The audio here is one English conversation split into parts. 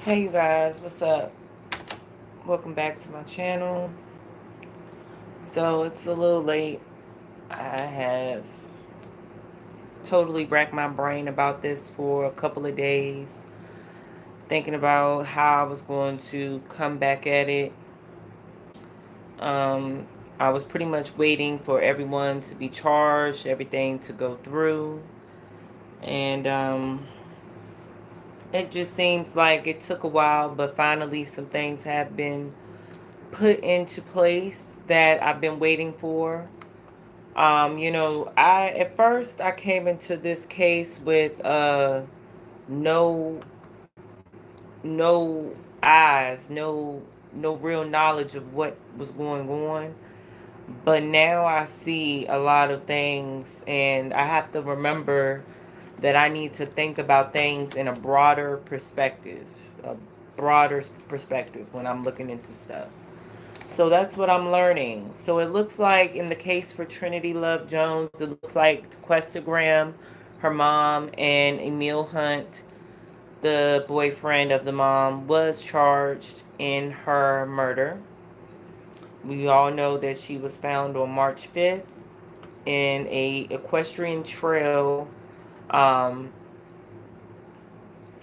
Hey you guys, what's up? Welcome back to my channel. So it's a little late. I have totally racked my brain about this for a couple of days, thinking about how I was going to come back at it. Um, I was pretty much waiting for everyone to be charged, everything to go through, and it just seems like it took a while, but finally some things have been put into place that I've been waiting for. I at first I came into this case with no no eyes, no real knowledge of what was going on. But now I see a lot of things and I have to remember that I need to think about things in a broader perspective when I'm looking into stuff. So that's what I'm learning. So it looks like in the case for Trinity Love Jones, it looks like Taquesta Graham, her mom, and Emil Hunt, the boyfriend of the mom, was charged in her murder. We all know that she was found on March 5th in a equestrian trail um,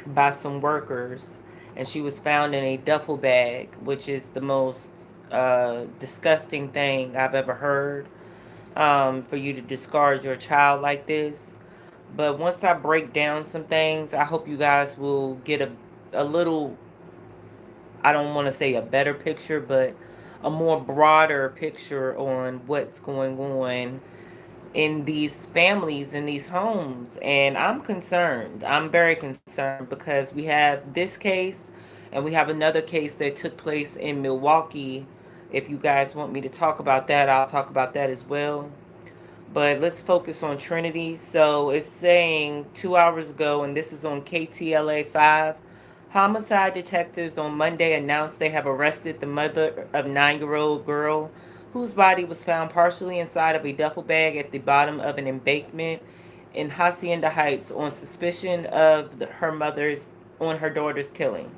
by some workers, and she was found in a duffel bag, which is the most disgusting thing I've ever heard. For you to discard your child like this. But once I break down some things, I hope you guys will get a little, I don't want to say a better picture, but a more broader picture on what's going on in these families, in these homes. And I'm concerned. I'm very concerned because we have this case and we have another case that took place in Milwaukee. If you guys want me to talk about that, I'll talk about that as well. But let's focus on Trinity. So it's saying 2 hours ago, and this is on KTLA 5. Homicide detectives on Monday announced they have arrested the mother of 9-year-old girl whose body was found partially inside of a duffel bag at the bottom of an embankment in Hacienda Heights on suspicion of her daughter's killing.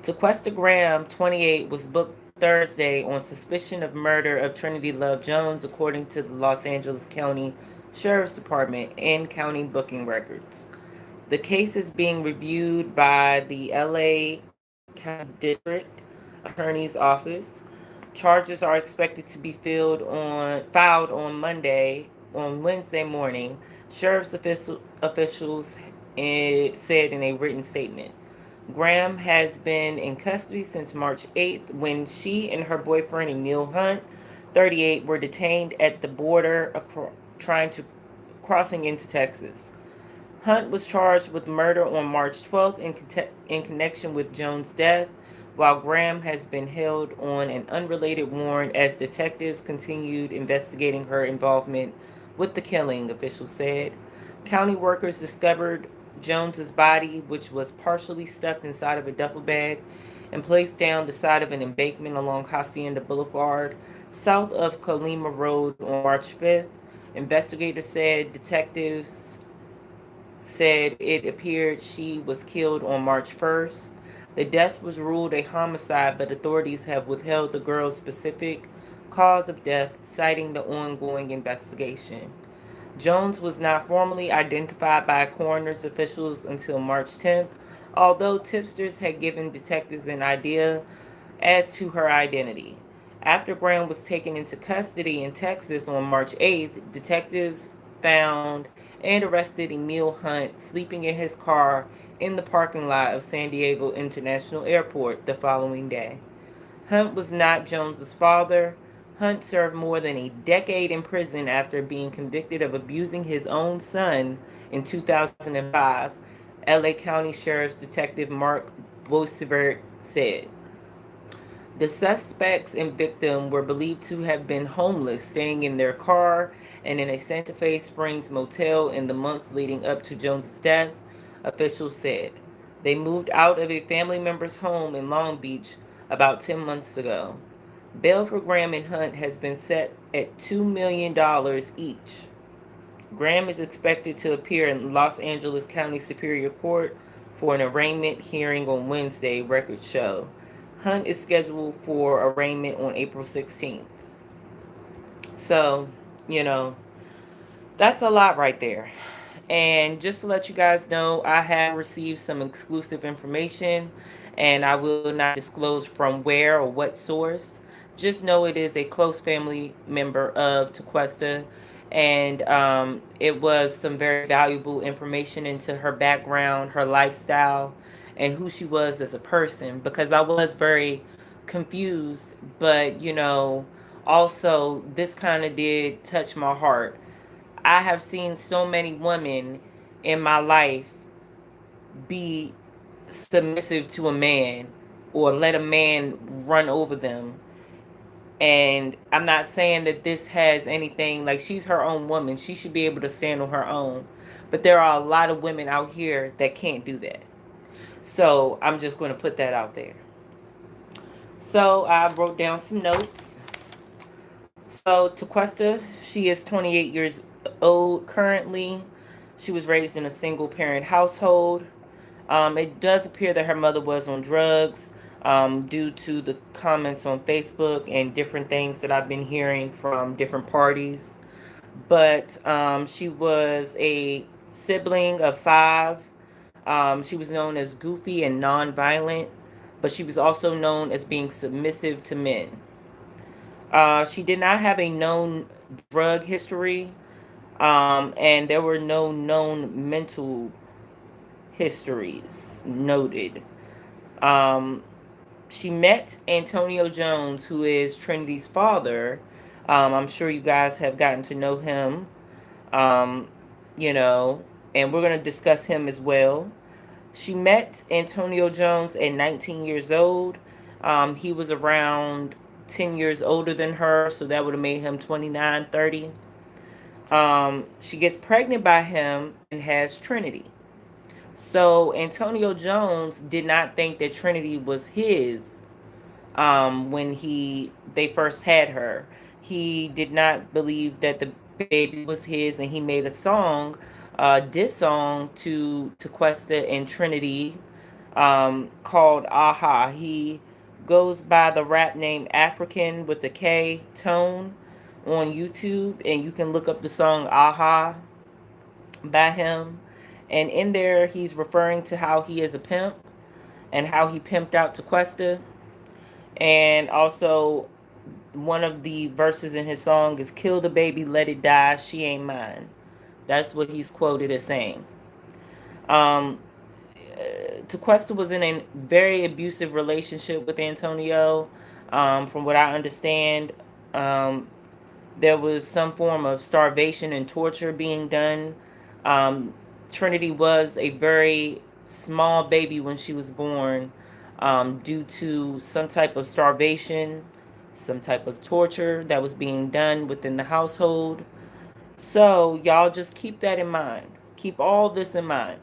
Taquesta Graham, 28, was booked Thursday on suspicion of murder of Trinity Love Jones, according to the Los Angeles County Sheriff's Department and county booking records. The case is being reviewed by the LA County District Attorney's Office. Charges are expected to be filed on Wednesday morning. Officials said in a written statement. Graham has been in custody since March 8th when she and her boyfriend Emil Hunt, 38, were detained at the border trying to crossing into Texas. Hunt was charged with murder on March 12th in connection with Jones' death, while Graham has been held on an unrelated warrant as detectives continued investigating her involvement with the killing, officials said. County workers discovered Jones's body, which was partially stuffed inside of a duffel bag and placed down the side of an embankment along Hacienda Boulevard, south of Colima Road on March 5th. Investigators said detectives said it appeared she was killed on March 1st. The death was ruled a homicide, but authorities have withheld the girl's specific cause of death, citing the ongoing investigation. Jones was not formally identified by coroner's officials until March 10th, although tipsters had given detectives an idea as to her identity. After Graham was taken into custody in Texas on March 8th, detectives found and arrested Emil Hunt sleeping in his car in the parking lot of San Diego International Airport the following day. Hunt was not Jones's father. Hunt served more than a decade in prison after being convicted of abusing his own son in 2005, LA County Sheriff's Detective Mark Boisvert said. The suspects and victim were believed to have been homeless, staying in their car and in a Santa Fe Springs motel in the months leading up to Jones's death, officials said. They moved out of a family member's home in Long Beach about 10 months ago. Bail for Graham and Hunt has been set at $2 million each. Graham is expected to appear in Los Angeles County Superior Court for an arraignment hearing on Wednesday, records show. Hunt is scheduled for arraignment on April 16th. So, you know, that's a lot right there. And just to let you guys know, I have received some exclusive information, and I will not disclose from where or what source. Just know it is a close family member of Taquesta, and it was some very valuable information into her background, her lifestyle, and who she was as a person, because I was very confused, but also this kind of did touch my heart. I have seen so many women in my life be submissive to a man or let a man run over them. And I'm not saying that this has anything, like, she's her own woman. She should be able to stand on her own. But there are a lot of women out here that can't do that. So I'm just going to put that out there. So I wrote down some notes. So Taquesta, she is 28 years old currently. She was raised in a single parent household. It does appear that her mother was on drugs, due to the comments on Facebook and different things that I've been hearing from different parties. But she was a sibling of five. She was known as goofy and nonviolent, but she was also known as being submissive to men. She did not have a known drug history, and there were no known mental histories noted. Um, she met Antonio Jones, who is Trinity's father. I'm sure you guys have gotten to know him, um, you know, and we're going to discuss him as well. She met Antonio Jones at 19 years old. He was around 10 years older than her, so that would have made him 29, 30. She gets pregnant by him and has Trinity. So Antonio Jones did not think that Trinity was his, when they first had her. He did not believe that the baby was his, and he made a song, diss song to Taquesta and Trinity, called Aha. He goes by the rap name African with a K Tone on YouTube, and you can look up the song Aha by him. And in there, he's referring to how he is a pimp and how he pimped out Taquesta. And also, one of the verses in his song is "Kill the baby, let it die, she ain't mine." That's what he's quoted as saying. Um, Taquesta was in a very abusive relationship with Antonio. From what I understand, um, there was some form of starvation and torture being done. Um, Trinity was a very small baby when she was born, due to some type of starvation, some type of torture that was being done within the household. So, y'all just keep that in mind. Keep all this in mind.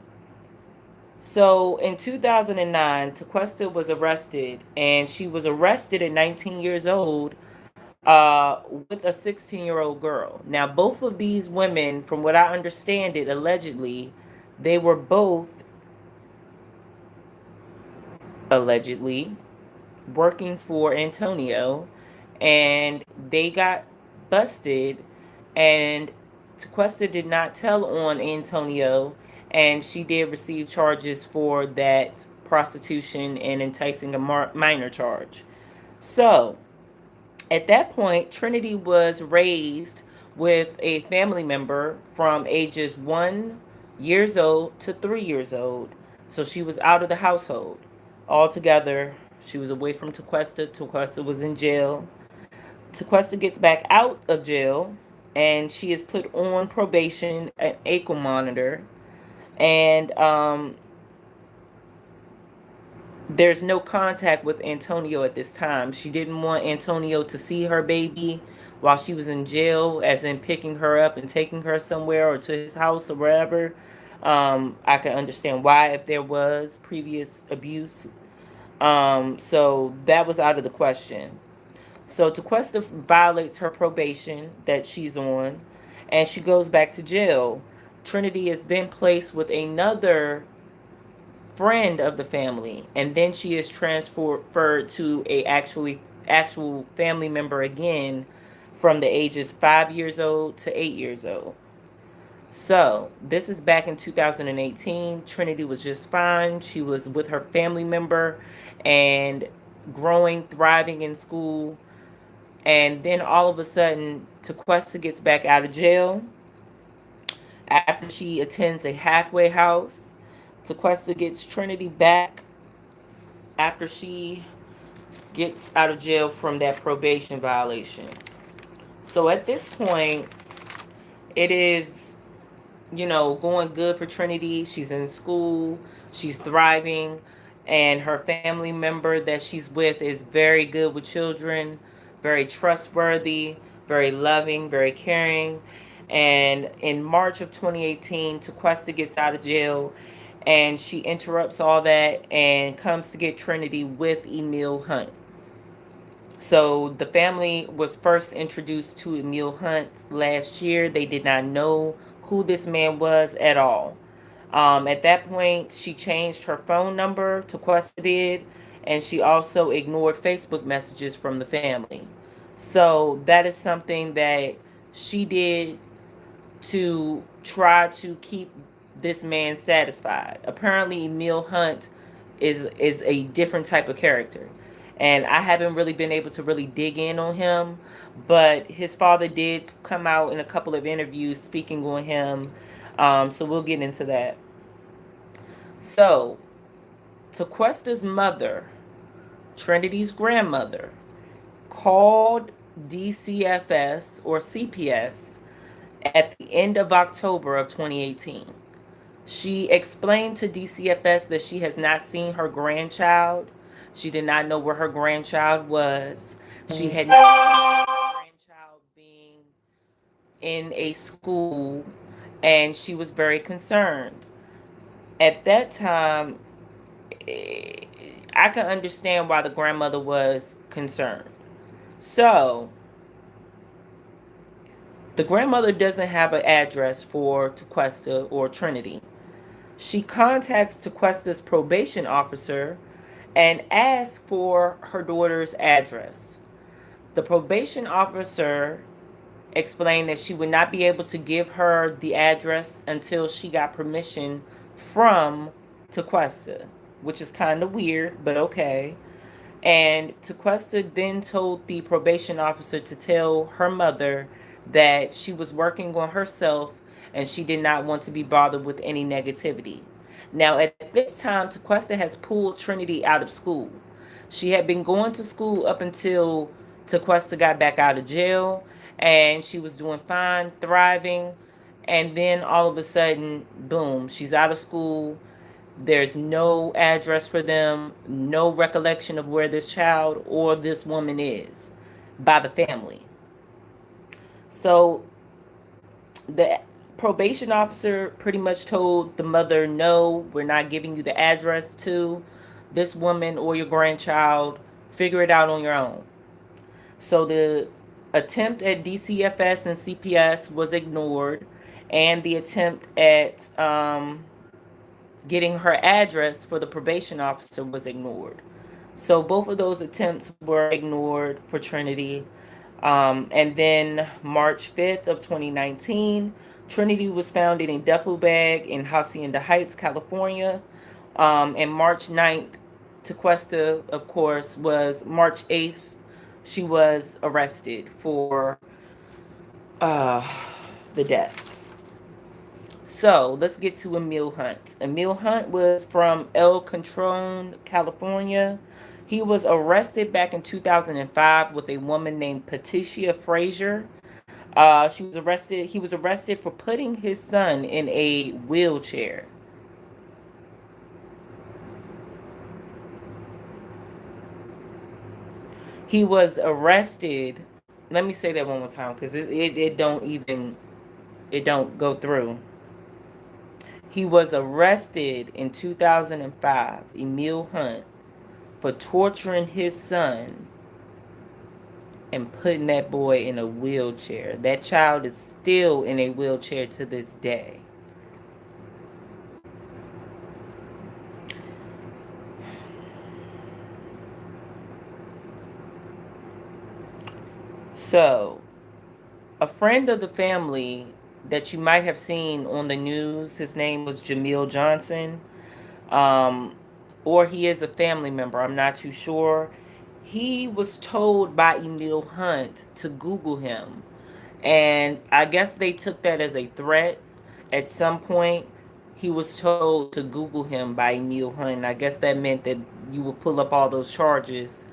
So, in 2009, Taquesta was arrested, and she was arrested at 19 years old, with a 16-year-old girl. Now, both of these women, from what I understand it, allegedly, they were both allegedly working for Antonio, and they got busted, and Taquesta did not tell on Antonio, and she did receive charges for that prostitution and enticing a minor charge. So, at that point, Trinity was raised with a family member from ages 1 years old to 3 years old. So she was out of the household altogether. She was away from Taquesta. Taquesta was in jail. Taquesta gets back out of jail, and she is put on probation, an ankle monitor, and there's no contact with Antonio at this time. She didn't want Antonio to see her baby while she was in jail, as in picking her up and taking her somewhere or to his house or wherever. I can understand why, if there was previous abuse. So that was out of the question. So Taquesta violates her probation that she's on, and she goes back to jail. Trinity is then placed with another friend of the family, and then she is transferred to a actual family member again from the ages 5 years old to 8 years old. So this is back in 2018. Trinity was just fine. She was with her family member and growing, thriving in school. And then all of a sudden, Taquesta gets back out of jail after she attends a halfway house. Taquesta gets Trinity back after she gets out of jail from that probation violation. So at this point, it is, going good for Trinity. She's in school, she's thriving, and her family member that she's with is very good with children, very trustworthy, very loving, very caring. And in March of 2018, Taquesta gets out of jail and she interrupts all that and comes to get Trinity with Emil Hunt. So the family was first introduced to Emil Hunt last year. They did not know who this man was at all. At that point, she changed her phone number to Questa did, and she also ignored Facebook messages from the family. So that is something that she did to try to keep this man satisfied. Apparently, Emil Hunt is a different type of character, and I haven't really been able to really dig in on him. But his father did come out in a couple of interviews speaking on him, so we'll get into that. So, Taquesta's mother, Trinity's grandmother, called DCFS or CPS at the end of October of 2018. She explained to DCFS that she has not seen her grandchild. She did not know where her grandchild was. She had not seen her grandchild being in a school, and she was very concerned. At that time, I can understand why the grandmother was concerned. So, the grandmother doesn't have an address for Taquesta or Trinity. She contacts Taquesta's probation officer and asks for her daughter's address. The probation officer explained that she would not be able to give her the address until she got permission from Taquesta, which is kind of weird, but okay. And Taquesta then told the probation officer to tell her mother that she was working on herself and she did not want to be bothered with any negativity. Now, at this time, Taquesta has pulled Trinity out of school. She had been going to school up until Taquesta got back out of jail, and she was doing fine, thriving. And then all of a sudden, boom, she's out of school. There's no address for them, no recollection of where this child or this woman is by the family. So the probation officer pretty much told the mother, no, we're not giving you the address to this woman or your grandchild. Figure it out on your own. So the attempt at DCFS and CPS was ignored, and the attempt at getting her address for the probation officer was ignored. So both of those attempts were ignored for Trinity. And then March 5th of 2019, Trinity was found in a duffel bag in Hacienda Heights, California. And March 9th, Taquesta, of course, was March 8th. She was arrested for the death. So let's get to Emil Hunt. Emil Hunt was from El Contron, California. He was arrested back in 2005 with a woman named Patricia Frazier. She was arrested. He was arrested for putting his son in a wheelchair. He was arrested. Let me say that one more time because it don't go through. He was arrested in 2005, Emil Hunt, for torturing his son and putting that boy in a wheelchair. That child is still in a wheelchair to this day. So, a friend of the family that you might have seen on the news, his name was Jamil Johnson, um, or he is a family member, I'm not too sure. He was told by Emil Hunt to Google him. And I guess they took that as a threat. At some point, he was told to Google him by Emil Hunt. I guess that meant that you would pull up all those charges.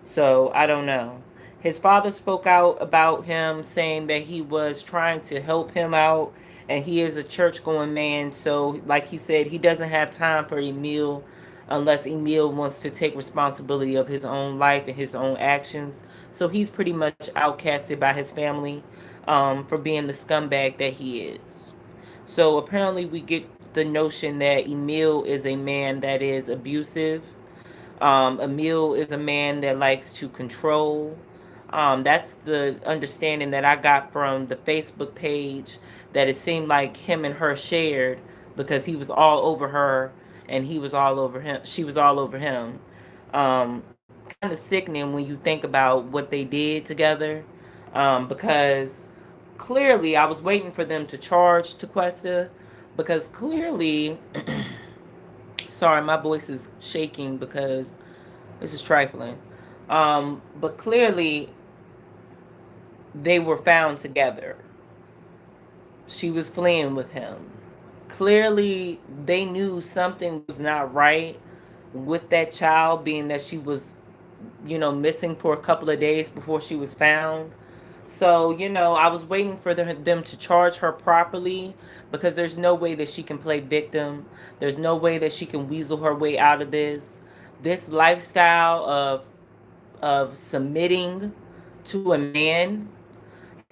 So I don't know. His father spoke out about him, saying that he was trying to help him out, and he is a church going man. So, like he said, he doesn't have time for Emil unless Emil wants to take responsibility of his own life and his own actions. So he's pretty much outcasted by his family, for being the scumbag that he is. So apparently, we get the notion that Emil is a man that is abusive. Emil is a man that likes to control. That's the understanding that I got from the Facebook page, that it seemed like him and her shared, because he was all over her and he was all over him. She was all over him. Kind of sickening when you think about what they did together, because clearly I was waiting for them to charge Taquesta, because clearly, sorry, my voice is shaking because this is trifling. But clearly, they were found together. She was fleeing with him. Clearly, they knew something was not right with that child, being that she was, missing for a couple of days before she was found. So, I was waiting for them to charge her properly, because there's no way that she can play victim. There's no way that she can weasel her way out of this. This lifestyle of submitting to a man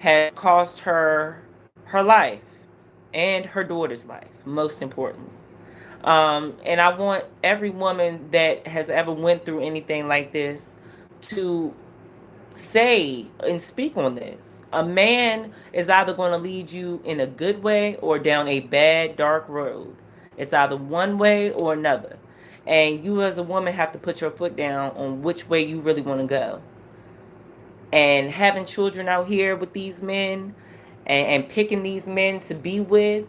has cost her her life and her daughter's life, most importantly. And I want every woman that has ever went through anything like this to say and speak on this. A man is either going to lead you in a good way or down a bad, dark road. It's either one way or another. And you, as a woman, have to put your foot down on which way you really want to go. And having children out here with these men, and picking these men to be with,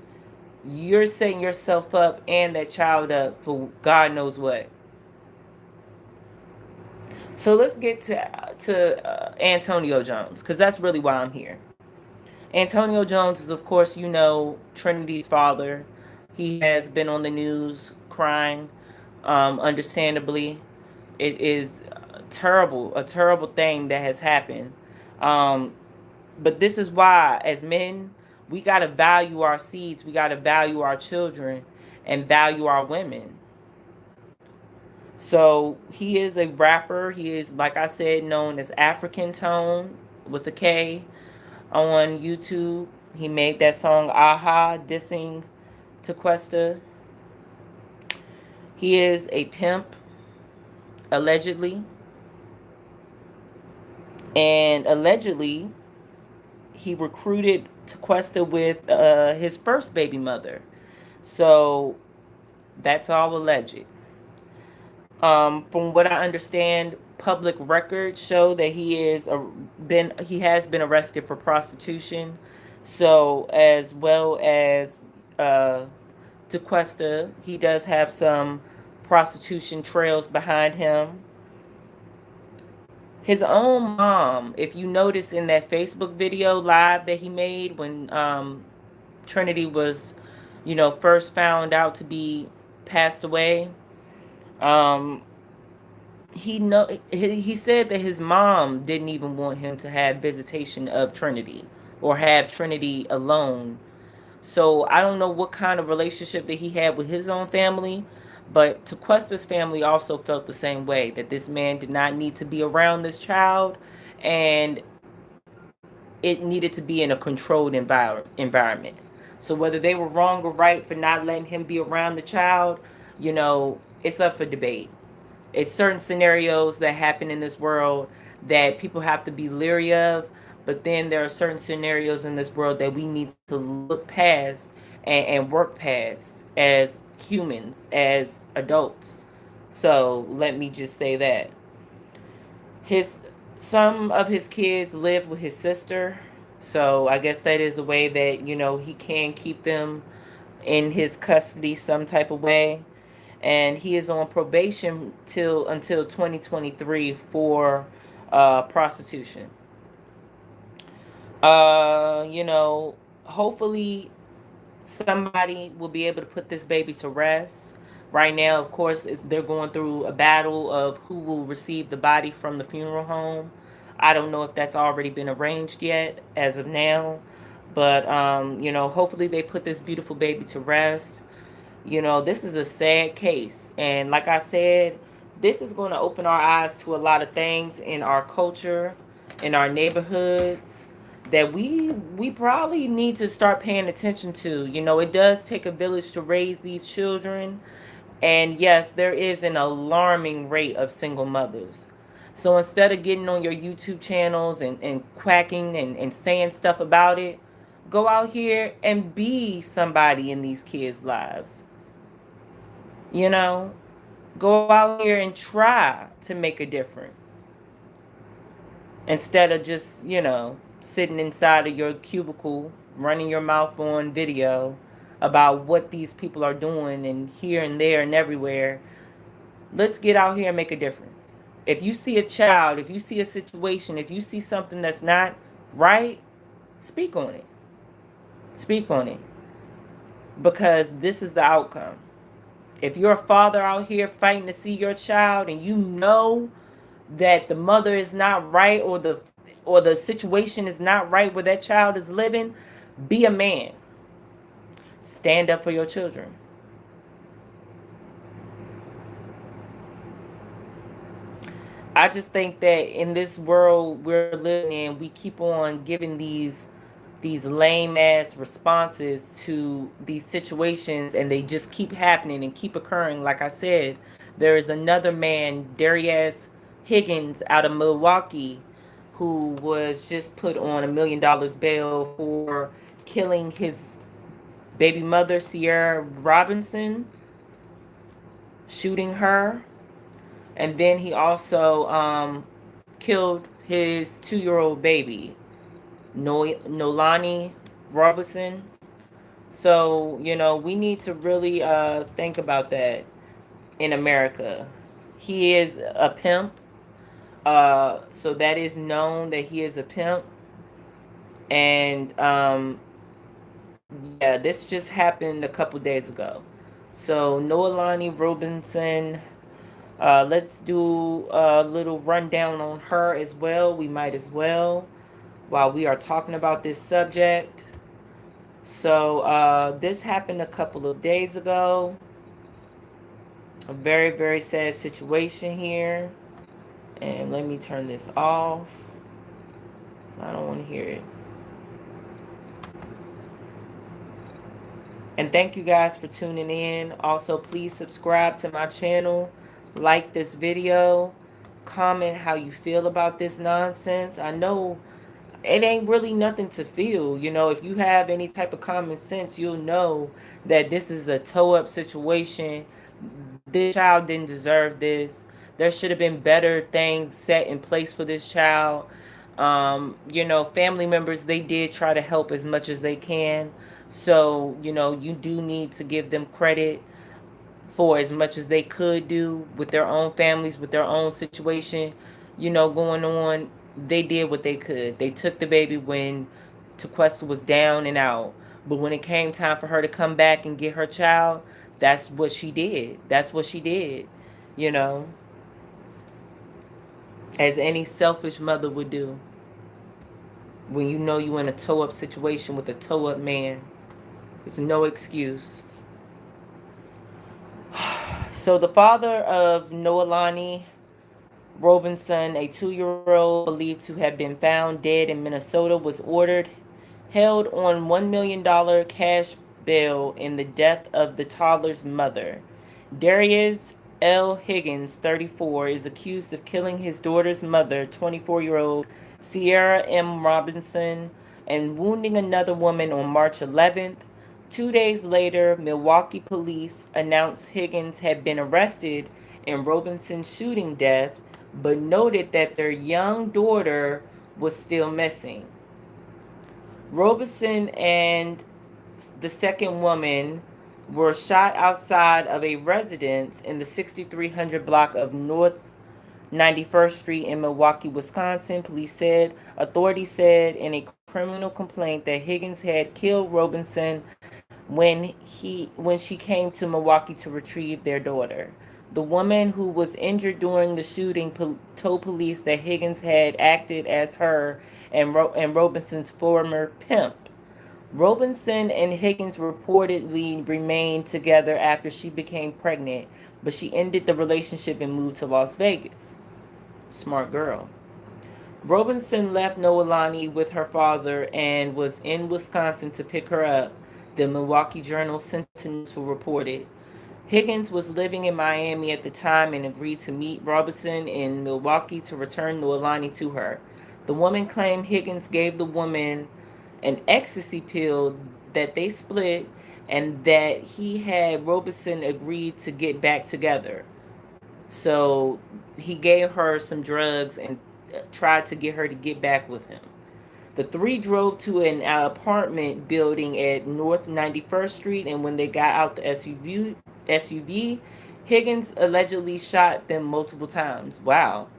you're setting yourself up and that child up for God knows what. So let's get to Antonio Jones, because that's really why I'm here. Antonio Jones is, of course, Trinity's father. He has been on the news crying, understandably. It is a terrible thing that has happened. Um, but this is why, as men, we got to value our seeds, we got to value our children, and value our women. So he is a rapper. He is, like I said, known as African Tone with a K on YouTube. He made that song Aha, dissing Taquesta. He is a pimp, allegedly. And allegedly, he recruited Taquesta with his first baby mother. So that's all alleged. From what I understand, public records show that he has been arrested for prostitution. So, as well as Taquesta, he does have some prostitution trails behind him. His own mom, if you notice in that Facebook video live that he made when Trinity was, first found out to be passed away, um, he said that his mom didn't even want him to have visitation of Trinity or have Trinity alone. So I don't know what kind of relationship that he had with his own family, but Taquesta's family also felt the same way, that this man did not need to be around this child, and it needed to be in a controlled environment. So whether they were wrong or right for not letting him be around the child, it's up for debate. It's certain scenarios that happen in this world that people have to be leery of, but then there are certain scenarios in this world that we need to look past and work past as humans, as adults. So let me just say that his Some of his kids live with his sister, so I guess that is a way that, he can keep them in his custody some type of way. And he is on probation till until 2023 for prostitution. Hopefully somebody will be able to put this baby to rest. Right now, of course, they're going through a battle of who will receive the body from the funeral home. I don't know if that's already been arranged yet as of now. But, hopefully they put this beautiful baby to rest. This is a sad case. And like I said, this is going to open our eyes to a lot of things in our culture, in our neighborhoods, that we probably need to start paying attention to. It does take a village to raise these children. And yes, there is an alarming rate of single mothers. So instead of getting on your YouTube channels and quacking and saying stuff about it, go out here and be somebody in these kids' lives. You know, go out here and try to make a difference instead of just, sitting inside of your cubicle, running your mouth on video about what these people are doing and here and there and everywhere. Let's get out here and make a difference. If you see a child, if you see a situation, if you see something that's not right, speak on it. Speak on it. Because this is the outcome. If you're a father out here fighting to see your child and you know that the mother is not right, or the situation is not right where that child is living, be a man. Stand up for your children. I just think that in this world we're living in, we keep on giving these lame ass responses to these situations, and they just keep happening and keep occurring. Like I said, there is another man, Dariaz Higgins, out of Milwaukee, who was just put on $1 million bail for killing his baby mother, Sierra Robinson, shooting her. And then he also killed his 2-year-old baby, Noelani Robinson. So, we need to really think about that in America. He is a pimp. So that is known that he is a pimp. And yeah, this just happened a couple days ago. So Noelani Robinson, let's do a little rundown on her as well. We might as well, while we are talking about this subject. So this happened a couple of days ago. A very, very sad situation here. And let me turn this off, so I don't want to hear it. And thank you guys for tuning in. Also, please subscribe to my channel, like this video, comment how you feel about this nonsense. I know it ain't really nothing to feel. If you have any type of common sense, you'll know that this is a toe-up situation. This child didn't deserve this. There should have been better things set in place for this child. Family members, they did try to help as much as they can. So, you do need to give them credit for as much as they could do with their own families, with their own situation, going on. They did what they could. They took the baby when Taquesta was down and out. But when it came time for her to come back and get her child, that's what she did. That's what she did, you know, as any selfish mother would do. When you know you're in a toe-up situation with a toe-up man, it's no excuse. So the father of Noelani Robinson, a 2-year-old believed to have been found dead in Minnesota, was held on $1 million cash bail in the death of the toddler's mother. Darius L. Higgins, 34, is accused of killing his daughter's mother, 24-year-old Sierra M. Robinson, and wounding another woman on March 11th. 2 days later, Milwaukee police announced Higgins had been arrested in Robinson's shooting death, but noted that their young daughter was still missing. Robinson and the second woman were shot outside of a residence in the 6300 block of North 91st Street in Milwaukee, Wisconsin. Police said authorities said in a criminal complaint that Higgins had killed Robinson when she came to Milwaukee to retrieve their daughter. The woman who was injured during the shooting told police that Higgins had acted as her and Robinson's former pimp. Robinson and Higgins reportedly remained together after she became pregnant, but she ended the relationship and moved to Las Vegas. Smart girl. Robinson left Noelani with her father and was in Wisconsin to pick her up, the Milwaukee Journal Sentinel reported. Higgins was living in Miami at the time and agreed to meet Robinson in Milwaukee to return Noelani to her. The woman claimed Higgins gave the woman an ecstasy pill that they split and that he had Robinson agreed to get back together. So he gave her some drugs and tried to get her to get back with him. The three drove to an apartment building at North 91st Street, and when they got out the SUV, Higgins allegedly shot them multiple times. Wow.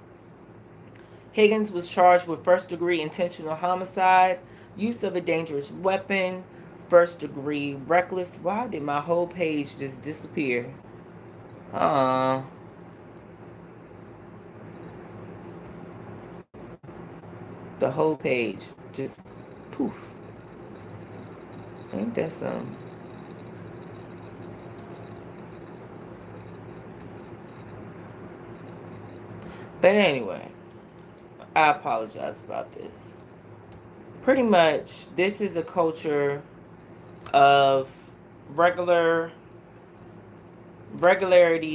Higgins was charged with first-degree intentional homicide, use of a dangerous weapon, first-degree reckless. Why did my whole page just disappear? The whole page just poof. Ain't that something? But anyway, I apologize about this. Pretty much, this is a culture of regularity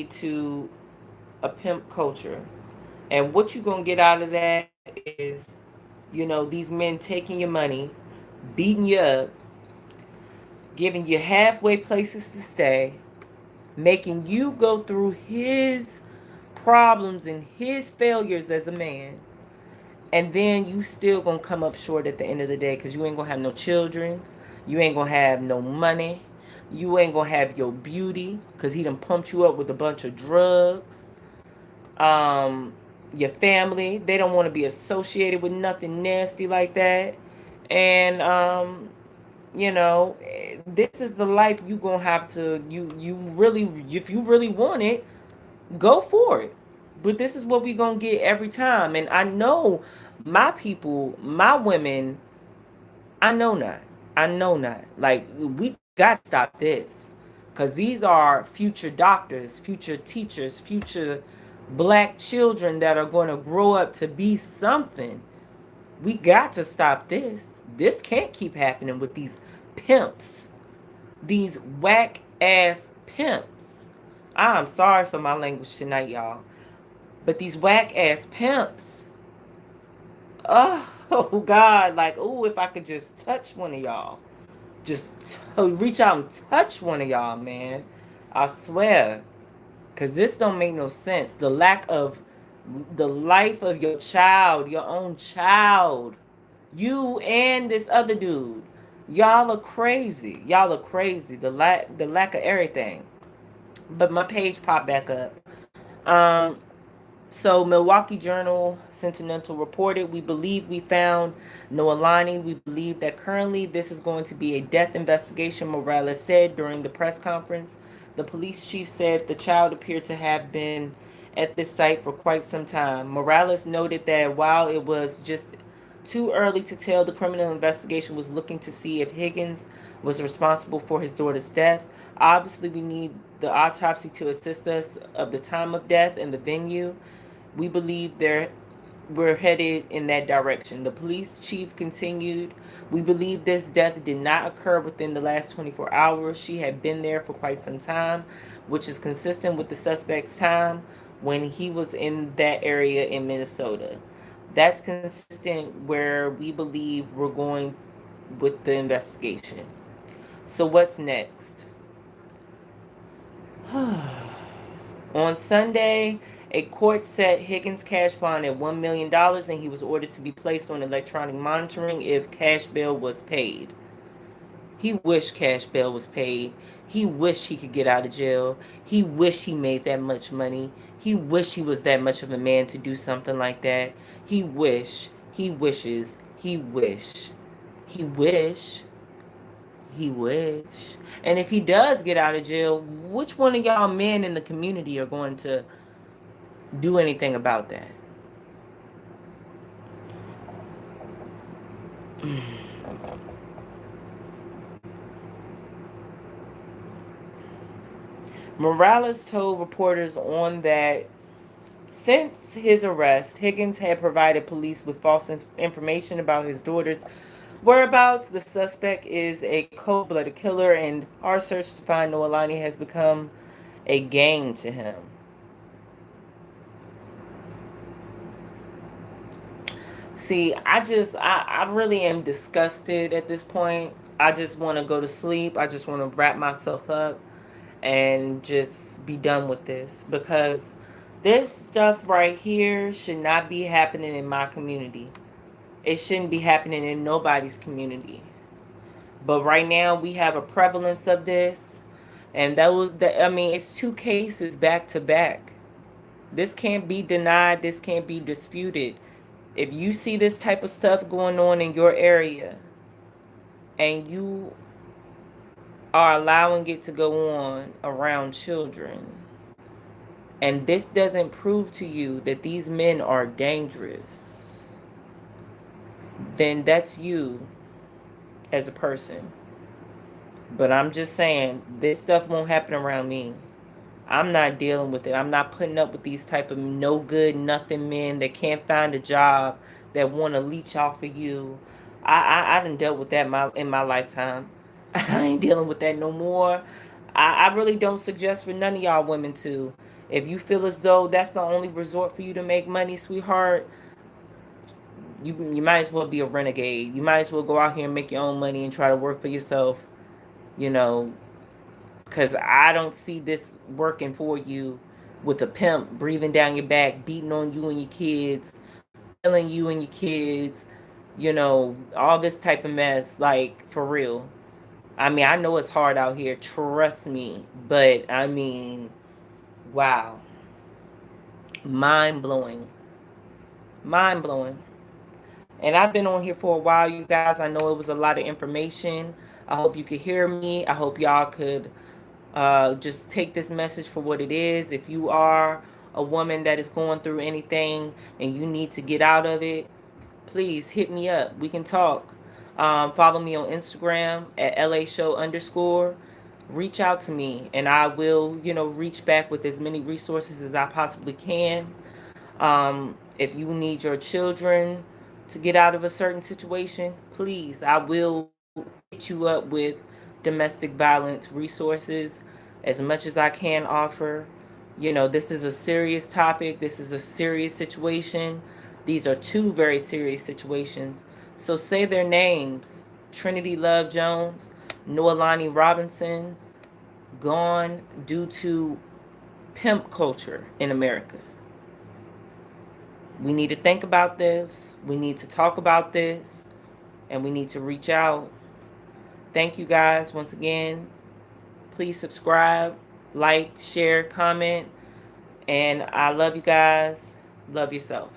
to a pimp culture. And what you gonna get out of that is, these men taking your money, beating you up, giving you halfway places to stay, making you go through his problems and his failures as a man, and then you still gonna come up short at the end of the day because you ain't gonna have no children, you ain't gonna have no money, you ain't gonna have your beauty because he done pumped you up with a bunch of drugs. Your family, they don't want to be associated with nothing nasty like that. And this is the life you gonna have to you really, if you really want it, go for it. But this is what we gonna get every time. And I know my people, my women, I know not. Like, we got to stop this. Because these are future doctors, future teachers, future black children that are going to grow up to be something. We got to stop this. This can't keep happening with these pimps, these whack ass pimps. I'm sorry for my language tonight, y'all. But these whack ass pimps, oh God, like, oh, if I could just touch one of y'all. Just reach out and touch one of y'all, man. I swear. Because this don't make no sense. The lack of the life of your child, your own child. You and this other dude. Y'all are crazy. Y'all are crazy. The lack of everything. But my page popped back up. So Milwaukee Journal Sentinel reported, we believe we found Noelani. We believe that currently this is going to be a death investigation, Morales said during the press conference. The police chief said the child appeared to have been at this site for quite some time. Morales noted that while it was just too early to tell, the criminal investigation was looking to see if Higgins was responsible for his daughter's death. Obviously, we need the autopsy to assist us of the time of death and the venue. We believe we're headed in that direction. The police chief continued, we believe this death did not occur within the last 24 hours. She had been there for quite some time, which is consistent with the suspect's time when he was in that area in Minnesota. That's consistent where we believe we're going with the investigation. So what's next? On Sunday, A court set Higgins' cash bond at $1 million, and he was ordered to be placed on electronic monitoring if cash bail was paid. He wished cash bail was paid. He wished he could get out of jail. He wished he made that much money. He wished he was that much of a man to do something like that. He wish. He wishes. He wish. He wish. He wish. And if he does get out of jail, which one of y'all men in the community are going to do anything about that? Morales told reporters on that since his arrest, Higgins had provided police with false information about his daughter's whereabouts. The suspect is a cold-blooded killer, and our search to find Noelani has become a game to him. See, I really am disgusted at this point. I just want to go to sleep. I just want to wrap myself up and just be done with this, because this stuff right here should not be happening in my community. It shouldn't be happening in nobody's community. But right now we have a prevalence of this, and it's two cases back to back. This can't be denied. This can't be disputed. If you see this type of stuff going on in your area and you are allowing it to go on around children, and this doesn't prove to you that these men are dangerous, then that's you as a person. But I'm just saying, this stuff won't happen around me. I'm not dealing with it. I'm not putting up with these type of no good nothing men that can't find a job, that want to leech off of you. I done dealt with that in my lifetime. I ain't dealing with that no more. I really don't suggest for none of y'all women to. If you feel as though that's the only resort for you to make money, sweetheart, you might as well be a renegade. You might as well go out here and make your own money and try to work for yourself, you know, because I don't see this working for you, with a pimp breathing down your back, beating on you and your kids, killing you and your kids, all this type of mess, like, for real. I mean, I know it's hard out here, trust me, but I mean, wow. Mind blowing. Mind blowing. And I've been on here for a while, you guys. I know it was a lot of information. I hope you could hear me. I hope y'all could just take this message for what it is. If you are a woman that is going through anything and you need to get out of it, please hit me up. We can talk. Follow me on Instagram at LAShow_. Reach out to me and I will, reach back with as many resources as I possibly can. If you need your children to get out of a certain situation, please, I will hit you up with domestic violence resources as much as I can offer. This is a serious topic. This is a serious situation. These are two very serious situations. So say their names: Trinity Love Jones, Noelani Robinson, gone due to pimp culture in America. We need to think about this. We need to talk about this. And we need to reach out. Thank you guys once again. Please subscribe, like, share, comment. And I love you guys. Love yourself.